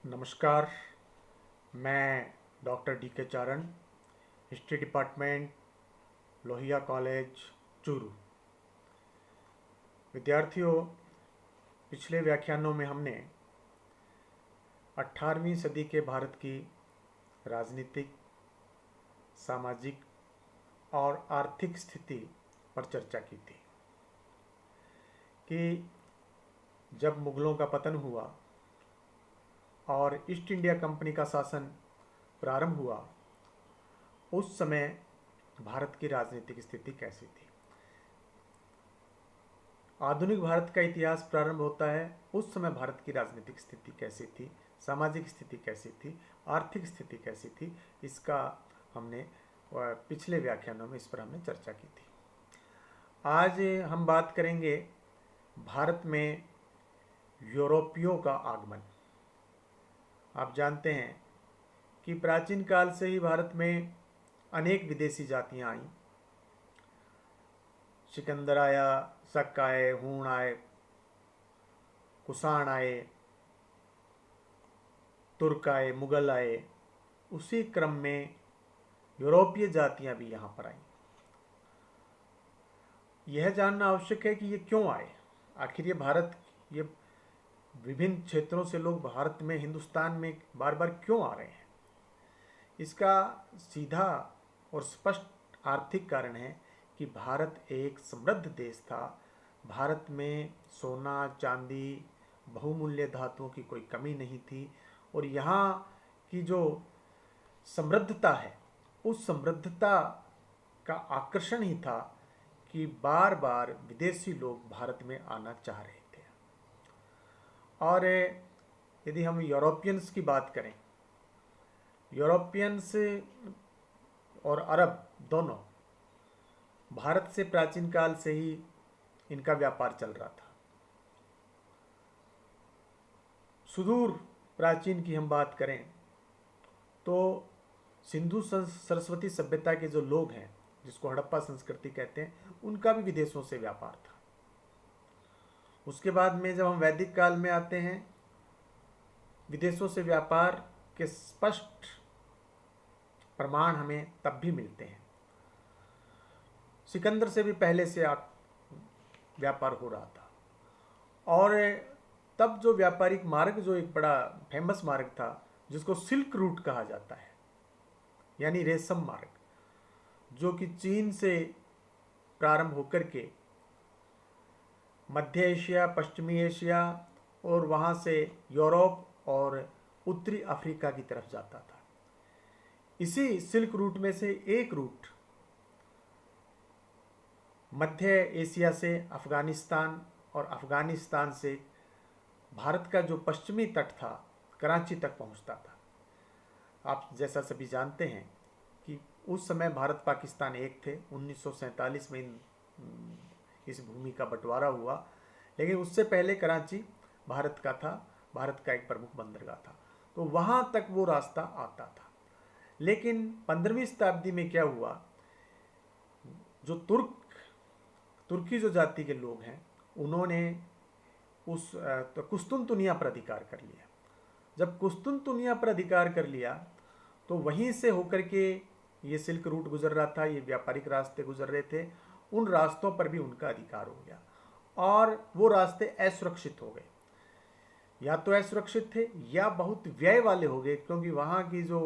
नमस्कार। मैं doctor D K Charan, history department, Lohia college, Churu. विद्यार्थियों, पिछले व्याख्यानों में हमने 18वीं सदी के भारत की राजनीतिक, सामाजिक और आर्थिक स्थिति पर चर्चा की थी कि जब मुगलों का पतन हुआ और ईस्ट इंडिया कंपनी का शासन प्रारंभ हुआ, उस समय भारत की राजनीतिक स्थिति कैसी थी। आधुनिक भारत का इतिहास प्रारंभ होता है, उस समय भारत की राजनीतिक स्थिति कैसी थी, सामाजिक स्थिति कैसी थी, आर्थिक स्थिति कैसी थी, इसका हमने पिछले व्याख्यानों में इस पर हमने चर्चा की थी। आज हम बात करेंगे भारत में यूरोपियों का आगमन। आप जानते हैं कि प्राचीन काल से ही भारत में अनेक विदेशी जातियां आईं। सिकंदर आया, शक आए, हूण आए, कुषाण आए, तुर्क आए, मुगल आए। उसी क्रम में यूरोपीय जातियां भी यहाँ पर आईं। यह जानना आवश्यक है कि ये क्यों आए, आखिर ये विभिन्न क्षेत्रों से लोग भारत में, हिंदुस्तान में बार बार क्यों आ रहे हैं। इसका सीधा और स्पष्ट आर्थिक कारण है कि भारत एक समृद्ध देश था। भारत में सोना, चांदी, बहुमूल्य धातुओं की कोई कमी नहीं थी और यहाँ की जो समृद्धता है, उस समृद्धता का आकर्षण ही था कि बार बार विदेशी लोग भारत में आना चाह रहे थे। और यदि हम यूरोपियंस की बात करें, यूरोपियंस और अरब दोनों भारत से प्राचीन काल से ही इनका व्यापार चल रहा था। सुदूर प्राचीन की हम बात करें तो सिंधु सरस्वती सभ्यता के जो लोग हैं, जिसको हड़प्पा संस्कृति कहते हैं, उनका भी विदेशों से व्यापार था। उसके बाद में जब हम वैदिक काल में आते हैं, विदेशों से व्यापार के स्पष्ट प्रमाण हमें तब भी मिलते हैं। सिकंदर से भी पहले से व्यापार हो रहा था और तब जो व्यापारिक मार्ग, जो एक बड़ा फेमस मार्ग था जिसको सिल्क रूट कहा जाता है, यानी रेशम मार्ग, जो कि चीन से प्रारंभ होकर के मध्य एशिया, पश्चिमी एशिया और वहाँ से यूरोप और उत्तरी अफ्रीका की तरफ जाता था। इसी सिल्क रूट में से एक रूट मध्य एशिया से अफ़गानिस्तान और अफ़गानिस्तान से भारत का जो पश्चिमी तट था, कराची तक पहुंचता था। आप जैसा सभी जानते हैं कि उस समय भारत पाकिस्तान एक थे। 1947 में इस भूमि का बंटवारा हुआ, लेकिन उससे पहले कराची भारत का था, भारत का एक प्रमुख बंदरगाह था, तो वहाँ तक वो रास्ता आता था। लेकिन 15वीं शताब्दी में क्या हुआ, जो तुर्की जो जाति के लोग हैं, उन्होंने उस तो कुस्तुनतुनिया पर अधिकार कर लिया। जब कुस्तुनतुनिया पर अधिकार कर लिया तो वहीं से होकर के ये सिल्क रूट गुजर रहा था, ये व्यापारिक रास्ते गुजर रहे थे, उन रास्तों पर भी उनका अधिकार हो गया और वो रास्ते असुरक्षित हो गए। या तो असुरक्षित थे या बहुत व्यय वाले हो गए, क्योंकि वहाँ की जो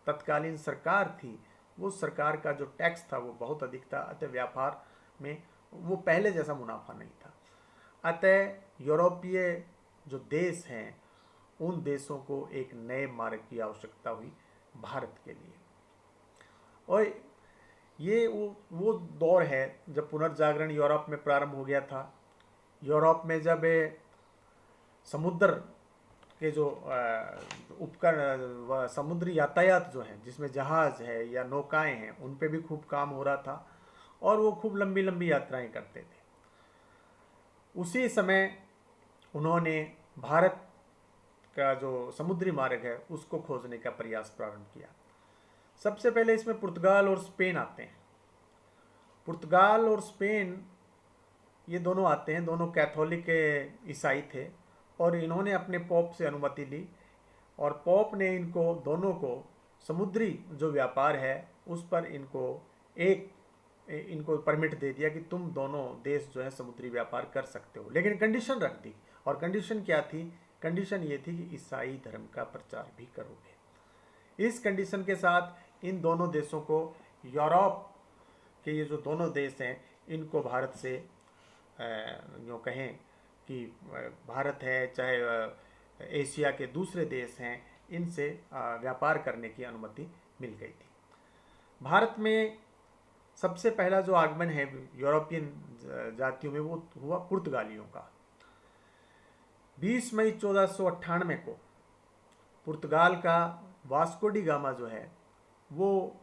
तत्कालीन सरकार थी, वो सरकार का जो टैक्स था वो बहुत अधिक था। अतः व्यापार में वो पहले जैसा मुनाफा नहीं था। अतः यूरोपीय जो देश हैं, उन देशों को एक नए मार्ग की आवश्यकता हुई भारत के लिए। और ये वो दौर है जब पुनर्जागरण यूरोप में प्रारंभ हो गया था। यूरोप में जब समुद्र के जो उपकरण, समुद्री यातायात जो है, जिसमें जहाज़ है या नौकाएं हैं, उन पे भी खूब काम हो रहा था और वो खूब लंबी लंबी यात्राएं करते थे। उसी समय उन्होंने भारत का जो समुद्री मार्ग है उसको खोजने का प्रयास प्रारंभ किया। सबसे पहले इसमें पुर्तगाल और स्पेन आते हैं। पुर्तगाल और स्पेन ये दोनों आते हैं, दोनों कैथोलिक ईसाई थे और इन्होंने अपने पोप से अनुमति ली और पोप ने इनको दोनों को समुद्री जो व्यापार है उस पर इनको परमिट दे दिया कि तुम दोनों देश जो है समुद्री व्यापार कर सकते हो, लेकिन कंडीशन रख दी। और कंडीशन क्या थी? कंडीशन ये थी कि ईसाई धर्म का प्रचार भी करोगे। इस कंडीशन के साथ इन दोनों देशों को, यूरोप के ये जो दोनों देश हैं, इनको भारत से यूँ कहें कि भारत है चाहे एशिया के दूसरे देश हैं, इनसे व्यापार करने की अनुमति मिल गई थी। भारत में सबसे पहला जो आगमन है यूरोपियन जातियों में वो हुआ पुर्तगालियों का। 20 मई 1498 को पुर्तगाल का वास्को डी गामा जो है वो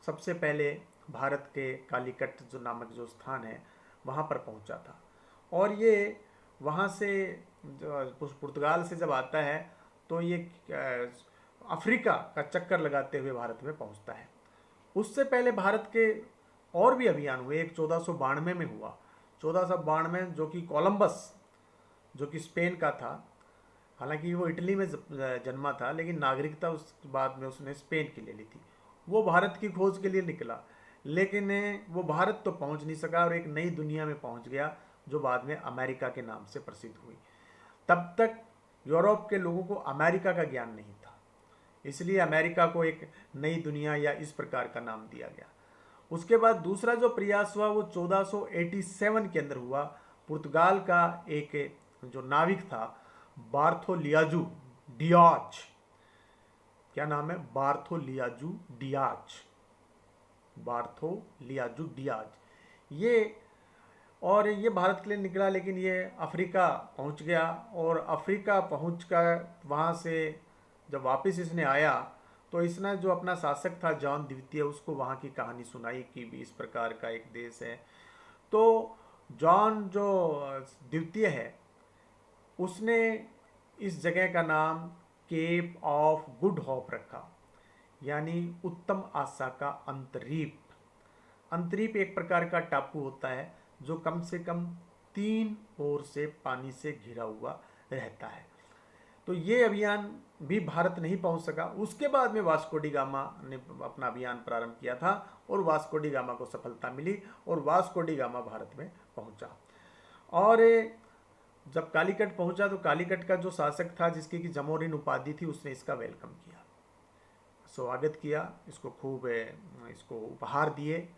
सबसे पहले भारत के कालीकट जो नामक जो स्थान है वहाँ पर पहुँचा था। और ये वहाँ से पुर्तगाल से जब आता है तो ये अफ्रीका का चक्कर लगाते हुए भारत में पहुँचता है। उससे पहले भारत के और भी अभियान हुए। एक 1492 में हुआ, 1492 जो कि कोलंबस, जो कि स्पेन का था, हालांकि वो इटली में जन्मा था लेकिन नागरिकता उस बाद में उसने स्पेन की ले ली थी। वो भारत की खोज के लिए निकला, लेकिन वो भारत तो पहुंच नहीं सका और एक नई दुनिया में पहुंच गया जो बाद में अमेरिका के नाम से प्रसिद्ध हुई। तब तक यूरोप के लोगों को अमेरिका का ज्ञान नहीं था, इसलिए अमेरिका को एक नई दुनिया या इस प्रकार का नाम दिया गया। उसके बाद दूसरा जो प्रयास हुआ वो 1487 के अंदर हुआ। पुर्तगाल का एक जो नाविक था बार्थोलियाजू डियाज, क्या नाम है? बार्थोलियाजू डियाज। ये भारत के लिए निकला, लेकिन ये अफ्रीका पहुंच गया। और अफ्रीका पहुंच कर वहाँ से जब वापस इसने आया तो इसने जो अपना शासक था जॉन द्वितीय, उसको वहाँ की कहानी सुनाई कि भी इस प्रकार का एक देश है। तो जॉन जो द्वितीय है उसने इस जगह का नाम केप ऑफ गुड होप रखा, यानी उत्तम आशा का अंतरीप। अंतरीप एक प्रकार का टापू होता है जो कम से कम 3 ओर से पानी से घिरा हुआ रहता है। तो ये अभियान भी भारत नहीं पहुंच सका। उसके बाद में वास्को डी गामा ने अपना अभियान प्रारंभ किया था और वास्को डी गामा को सफलता मिली और वास्को डी गामा भारत में पहुंचा। और जब कालीकट पहुंचा तो कालीकट का जो शासक था, जिसकी की जमोरिन उपाधि थी, उसने इसका वेलकम किया, स्वागत किया, इसको खूब इसको उपहार दिए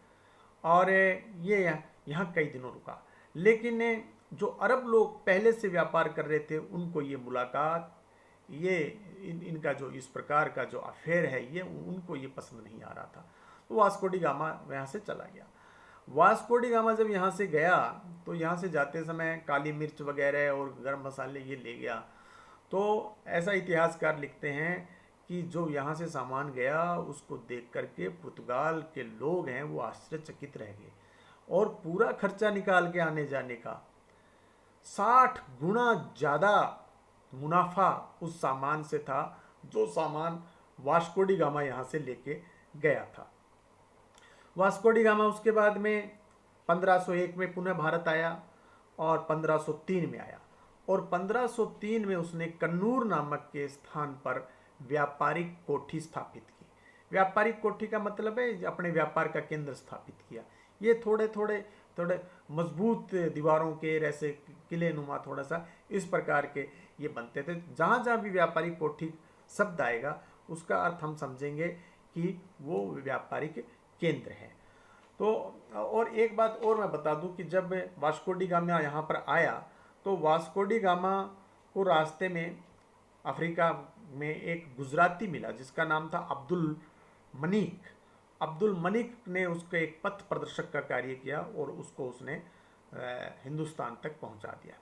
और ये यहाँ कई दिनों रुका। लेकिन जो अरब लोग पहले से व्यापार कर रहे थे उनको ये मुलाकात, ये इनका जो इस प्रकार का जो अफेयर है, ये उनको ये पसंद नहीं आ रहा था। तो वास्को डी गामा यहाँ से चला गया। वास्को डी गामा जब यहाँ से गया तो यहाँ से जाते समय काली मिर्च वगैरह और गर्म मसाले ये ले गया। तो ऐसा इतिहासकार लिखते हैं कि जो यहाँ से सामान गया उसको देख करके पुर्तगाल के लोग हैं वो आश्चर्यचकित रह गए और पूरा खर्चा निकाल के आने जाने का 60 गुना ज़्यादा मुनाफा उस सामान से था जो सामान वास्को डी गामा यहाँ से लेके गया था। वास्को डी गामा उसके बाद में 1501 में पुनः भारत आया और 1503 में आया और 1503 में उसने कन्नूर नामक के स्थान पर व्यापारिक कोठी स्थापित की। व्यापारिक कोठी का मतलब है अपने व्यापार का केंद्र स्थापित किया। ये थोड़े मजबूत दीवारों के ऐसे किले नुमा थोड़ा सा इस प्रकार के ये बनते थे। जहाँ जहाँ भी व्यापारिक कोठी शब्द आएगा उसका अर्थ हम समझेंगे कि वो व्यापारिक केंद्र है। तो और एक बात और मैं बता दूं कि जब वास्को डी गामा यहाँ पर आया तो वास्को डी गामा को रास्ते में अफ्रीका में एक गुजराती मिला जिसका नाम था अब्दुल मनीक। अब्दुल मनीक ने उसको एक पथ प्रदर्शक का कार्य किया और उसको उसने हिंदुस्तान तक पहुंचा दिया।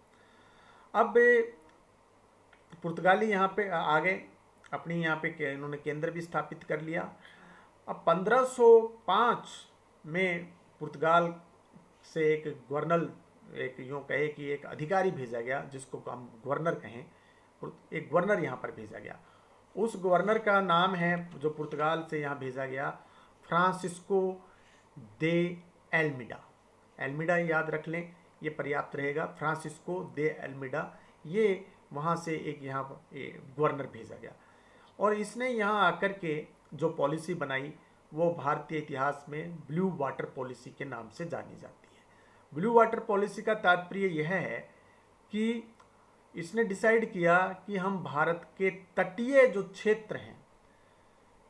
अब पुर्तगाली यहाँ पे आ गए, अपनी यहाँ पे इन्होंने केंद्र भी स्थापित कर लिया। अब 1505 में पुर्तगाल से एक गवर्नर, एक यूँ कहे कि एक अधिकारी भेजा गया जिसको हम गवर्नर कहें, एक गवर्नर यहाँ पर भेजा गया। उस गवर्नर का नाम है जो पुर्तगाल से यहाँ भेजा गया फ्रांसिस्को दे एल्मिडा। एल्मिडा याद रख लें, ये पर्याप्त रहेगा। फ्रांसिस्को दे एल्मिडा, ये वहाँ से एक यहाँ गवर्नर भेजा गया। और इसने यहाँ आकर के जो पॉलिसी बनाई वो भारतीय इतिहास में ब्लू वाटर पॉलिसी के नाम से जानी जाती है। ब्लू वाटर पॉलिसी का तात्पर्य यह है कि इसने डिसाइड किया कि हम भारत के तटीय जो क्षेत्र हैं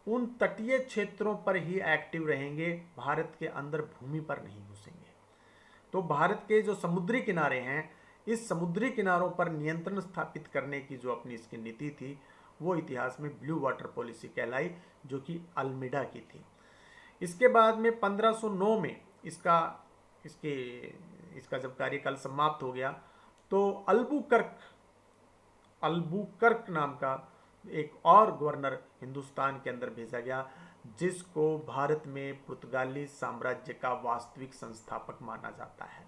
उन तटीय क्षेत्रों पर ही एक्टिव रहेंगे, भारत के अंदर भूमि पर नहीं घुसेंगे। तो भारत के जो समुद्री किनारे हैं, इस समुद्री किनारों पर नियंत्रण स्थापित करने की जो अपनी इसकी नीति थी वो इतिहास में ब्लू वाटर पॉलिसी कहलाई, जो कि अल्मीडा की थी। इसके बाद में 1509 में इसका जब कार्यकाल समाप्त हो गया तो अल्बुकर्क नाम का एक और गवर्नर हिंदुस्तान के अंदर भेजा गया, जिसको भारत में पुर्तगाली साम्राज्य का वास्तविक संस्थापक माना जाता है।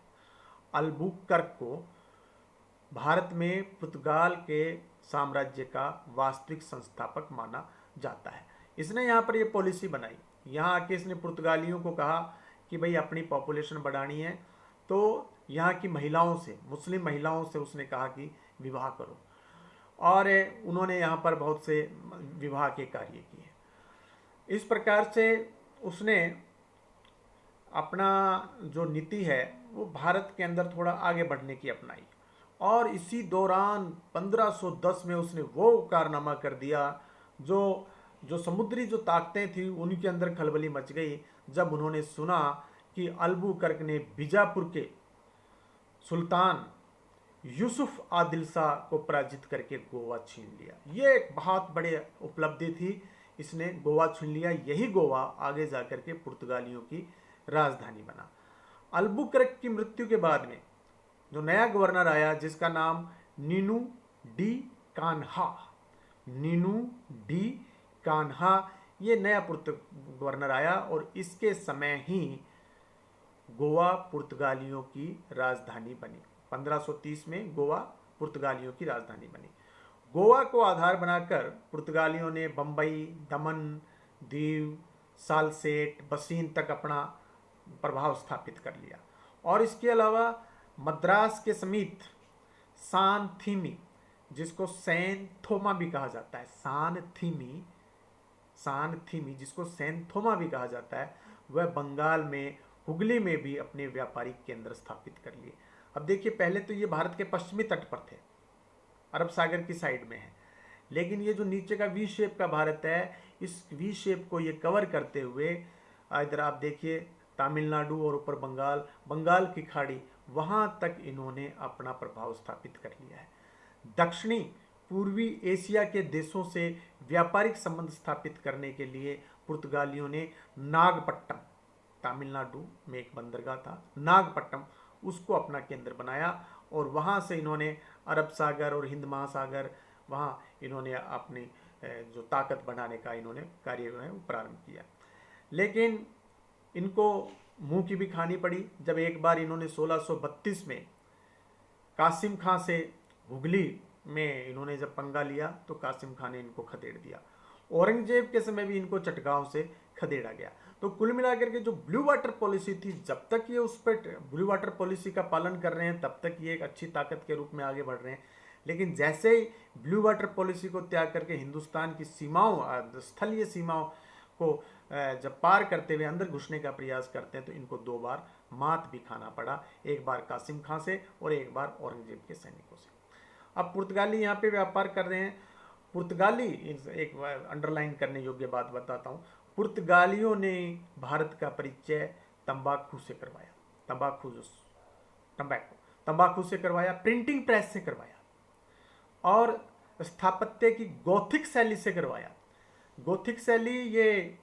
अल्बुकर्क को भारत में पुर्तगाल के साम्राज्य का वास्तविक संस्थापक माना जाता है। इसने यहाँ पर ये पॉलिसी बनाई, यहाँ आके इसने पुर्तगालियों को कहा कि भाई अपनी पॉपुलेशन बढ़ानी है, तो यहाँ की महिलाओं से, मुस्लिम महिलाओं से उसने कहा कि विवाह करो, और उन्होंने यहाँ पर बहुत से विवाह के कार्य किए। इस प्रकार से उसने अपना जो नीति है वो भारत के अंदर थोड़ा आगे बढ़ने की अपनाई, और इसी दौरान 1510 में उसने वो कारनामा कर दिया जो समुद्री जो ताकतें थी उनके अंदर खलबली मच गई, जब उन्होंने सुना कि अल्बुकर्क ने बीजापुर के सुल्तान यूसुफ आदिल शाह को पराजित करके गोवा छीन लिया। ये एक बहुत बड़ी उपलब्धि थी, इसने गोवा छीन लिया। यही गोवा आगे जाकर के पुर्तगालियों की राजधानी बना। अल्बुकर्क की मृत्यु के बाद में जो नया गवर्नर आया, जिसका नाम नीनू डी कान्हा, ये नया गवर्नर आया, और इसके समय ही गोवा पुर्तगालियों की राजधानी बनी। 1530 में गोवा पुर्तगालियों की राजधानी बनी। गोवा को आधार बनाकर पुर्तगालियों ने बम्बई, दमन, दीव, सालसेट, बसीन तक अपना प्रभाव स्थापित कर लिया। और इसके अलावा मद्रास के समीप सान थीमी, जिसको सैन थोमा भी कहा जाता है, सान थीमी जिसको सैन थोमा भी कहा जाता है, वह बंगाल में हुगली में भी अपने व्यापारिक केंद्र स्थापित कर लिए। अब देखिए, पहले तो ये भारत के पश्चिमी तट पर थे, अरब सागर की साइड में है, लेकिन ये जो नीचे का वी शेप का भारत है, इस वी शेप को ये कवर करते हुए इधर आप देखिए तमिलनाडु और ऊपर बंगाल की खाड़ी, वहाँ तक इन्होंने अपना प्रभाव स्थापित कर लिया है। दक्षिणी पूर्वी एशिया के देशों से व्यापारिक संबंध स्थापित करने के लिए पुर्तगालियों ने नागपट्टम, तमिलनाडु में एक बंदरगाह था नागपट्टम, उसको अपना केंद्र बनाया, और वहाँ से इन्होंने अरब सागर और हिंद महासागर, वहाँ इन्होंने अपनी जो ताकत बढ़ाने का इन्होंने कार्य जो है वो प्रारंभ किया। लेकिन इनको मुंह की भी खानी पड़ी, जब एक बार इन्होंने 1632 में कासिम खां से हुगली में इन्होंने जब पंगा लिया तो कासिम खां ने इनको खदेड़ दिया। औरंगजेब के समय भी इनको चटगांव से खदेड़ा गया। तो कुल मिलाकर के जो ब्लू वाटर पॉलिसी थी, जब तक ये उस पर ब्लू वाटर पॉलिसी का पालन कर रहे हैं तब तक ये एक अच्छी ताकत के रूप में आगे बढ़ रहे हैं। लेकिन जैसे ही ब्लू वाटर पॉलिसी को त्याग करके हिंदुस्तान की सीमाओं, स्थलीय सीमाओं को जब पार करते हुए अंदर घुसने का प्रयास करते हैं तो इनको दो बार मात भी खाना पड़ा, एक बार कासिम खां से और एक बार औरंगजेब के सैनिकों से। अब पुर्तगाली यहाँ पे व्यापार कर रहे हैं। पुर्तगाली, एक अंडरलाइन करने योग्य बात बताता हूँ, पुर्तगालियों ने भारत का परिचय तंबाकू से करवाया, तंबाकू से करवाया, प्रिंटिंग प्रेस से करवाया, और स्थापत्य की गोथिक शैली से करवाया। गोथिक शैली ये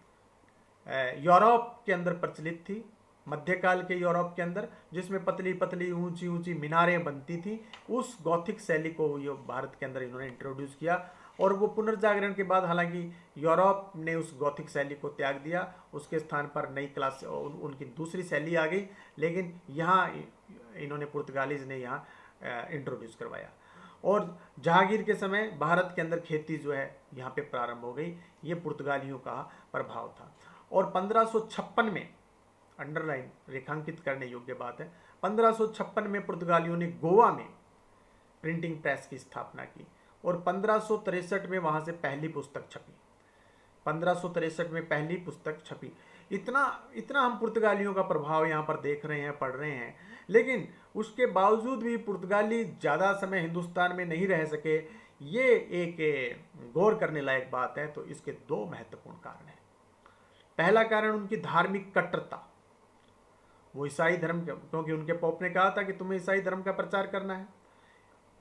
यूरोप के अंदर प्रचलित थी, मध्यकाल के यूरोप के अंदर, जिसमें पतली पतली ऊंची ऊंची मीनारें बनती थी। उस गॉथिक शैली को ये भारत के अंदर इन्होंने इंट्रोड्यूस किया, और वो पुनर्जागरण के बाद हालांकि यूरोप ने उस गॉथिक शैली को त्याग दिया, उसके स्थान पर नई क्लास उनकी दूसरी शैली आ गई। लेकिन यहाँ इन्होंने पुर्तगालीज ने यहाँ इंट्रोड्यूस करवाया, और जहांगीर के समय भारत के अंदर खेती जो है यहाँ पे प्रारंभ हो गई। ये पुर्तगालियों का प्रभाव था। और 1556 में, अंडरलाइन रेखांकित करने योग्य बात है, 1556 में पुर्तगालियों ने गोवा में प्रिंटिंग प्रेस की स्थापना की, और 1563 में वहाँ से पहली पुस्तक छपी। 1563 में पहली पुस्तक छपी। इतना इतना हम पुर्तगालियों का प्रभाव यहाँ पर देख रहे हैं, पढ़ रहे हैं, लेकिन उसके बावजूद भी पुर्तगाली ज़्यादा समय हिंदुस्तान में नहीं रह सके। ये एक गौर करने लायक बात है। तो इसके दो महत्वपूर्ण कारण हैं। पहला कारण उनकी धार्मिक कट्टरता। वो ईसाई धर्म, क्योंकि उनके पोप ने कहा था कि तुम्हें ईसाई धर्म का प्रचार करना है,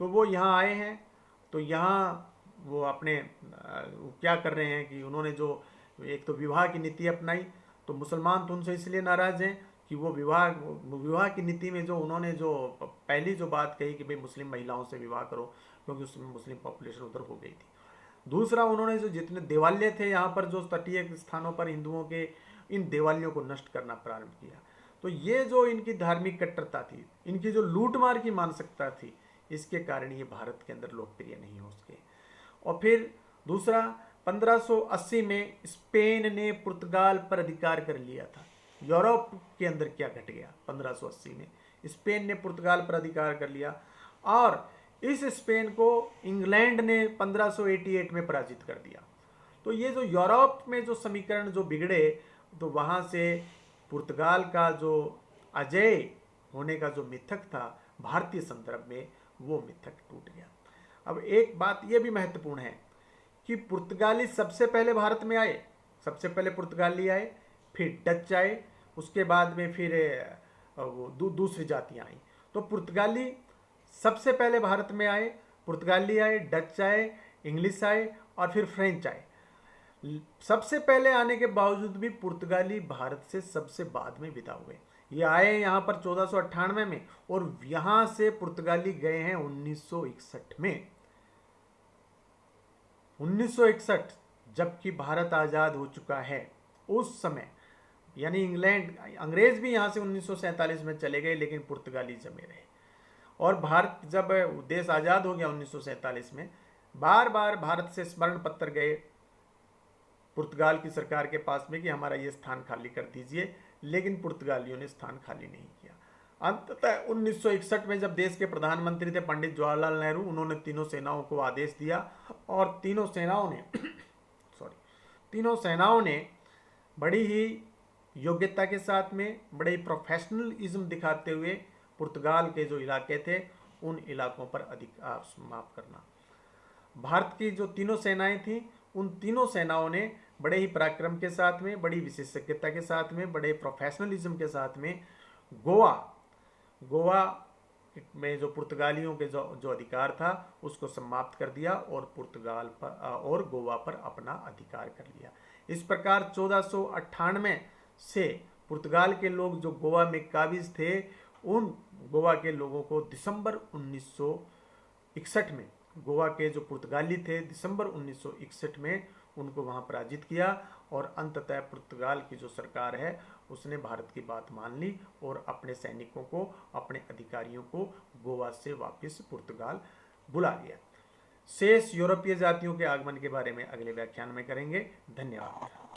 तो वो यहाँ आए हैं। तो यहाँ वो अपने क्या कर रहे हैं कि उन्होंने जो एक तो विवाह की नीति अपनाई, तो मुसलमान तो उनसे इसलिए नाराज़ हैं कि वो विवाह की नीति में जो उन्होंने जो पहली जो बात कही कि भाई मुस्लिम महिलाओं से विवाह करो, क्योंकि उसमें मुस्लिम पॉपुलेशन उधर हो गई थी। दूसरा, उन्होंने जो जितने देवालय थे यहाँ पर, जो तटीय स्थानों पर हिंदुओं के, इन देवालयों को नष्ट करना प्रारंभ किया। तो ये जो इनकी धार्मिक कट्टरता थी, इनकी जो लूटमार की मानसिकता थी, इसके कारण ये भारत के अंदर लोकप्रिय नहीं हो सके। और फिर दूसरा, 1580 में स्पेन ने पुर्तगाल पर अधिकार कर लिया था। यूरोप के अंदर क्या घट गया? 1580 में स्पेन ने पुर्तगाल पर अधिकार कर लिया, और इस स्पेन को इंग्लैंड ने 1588 में पराजित कर दिया। तो ये जो यूरोप में जो समीकरण जो बिगड़े, तो वहाँ से पुर्तगाल का जो अजय होने का जो मिथक था भारतीय संदर्भ में, वो मिथक टूट गया। अब एक बात ये भी महत्वपूर्ण है कि पुर्तगाली सबसे पहले भारत में आए। सबसे पहले पुर्तगाली आए, फिर डच आए, उसके बाद में फिर वो दूसरी जातियाँ आई। तो पुर्तगाली सबसे पहले भारत में आए, पुर्तगाली आए, डच आए, इंग्लिश आए, और फिर फ्रेंच आए। सबसे पहले आने के बावजूद भी पुर्तगाली भारत से सबसे बाद में विदा हुए। ये आए यहाँ पर 1498 में, और यहाँ से पुर्तगाली गए हैं 1961 में। 1961, जबकि भारत आज़ाद हो चुका है उस समय, यानी इंग्लैंड, अंग्रेज भी यहाँ से 1947 में चले गए, लेकिन पुर्तगाली जमे रहे। और भारत जब देश आज़ाद हो गया 1947 में, बार बार भारत से स्मरण पत्र गए पुर्तगाल की सरकार के पास में कि हमारा ये स्थान खाली कर दीजिए, लेकिन पुर्तगालियों ने स्थान खाली नहीं किया। अंततः 1961 में जब देश के प्रधानमंत्री थे पंडित जवाहरलाल नेहरू, उन्होंने तीनों सेनाओं को आदेश दिया, और तीनों सेनाओं ने बड़ी ही योग्यता के साथ में, बड़े ही प्रोफेशनलिज्म दिखाते हुए पुर्तगाल के जो इलाके थे उन इलाकों पर अधिकार समाप्त करना। भारत की जो तीनों सेनाएं थीं, उन तीनों सेनाओं ने बड़े ही पराक्रम के साथ में, बड़ी विशेषज्ञता के साथ में, बड़े प्रोफेशनलिज्म के साथ में गोवा में जो पुर्तगालियों के जो अधिकार था उसको समाप्त कर दिया, और पुर्तगाल पर और गोवा पर अपना अधिकार कर लिया। इस प्रकार 1498 से पुर्तगाल के लोग जो गोवा में काबिज थे, उन गोवा के लोगों को दिसंबर 1961 में, गोवा के जो पुर्तगाली थे, दिसंबर 1961 में उनको वहाँ पराजित किया, और अंततः पुर्तगाल की जो सरकार है उसने भारत की बात मान ली और अपने सैनिकों को, अपने अधिकारियों को गोवा से वापस पुर्तगाल बुला लिया। शेष यूरोपीय जातियों के आगमन के बारे में अगले व्याख्यान में करेंगे। धन्यवाद।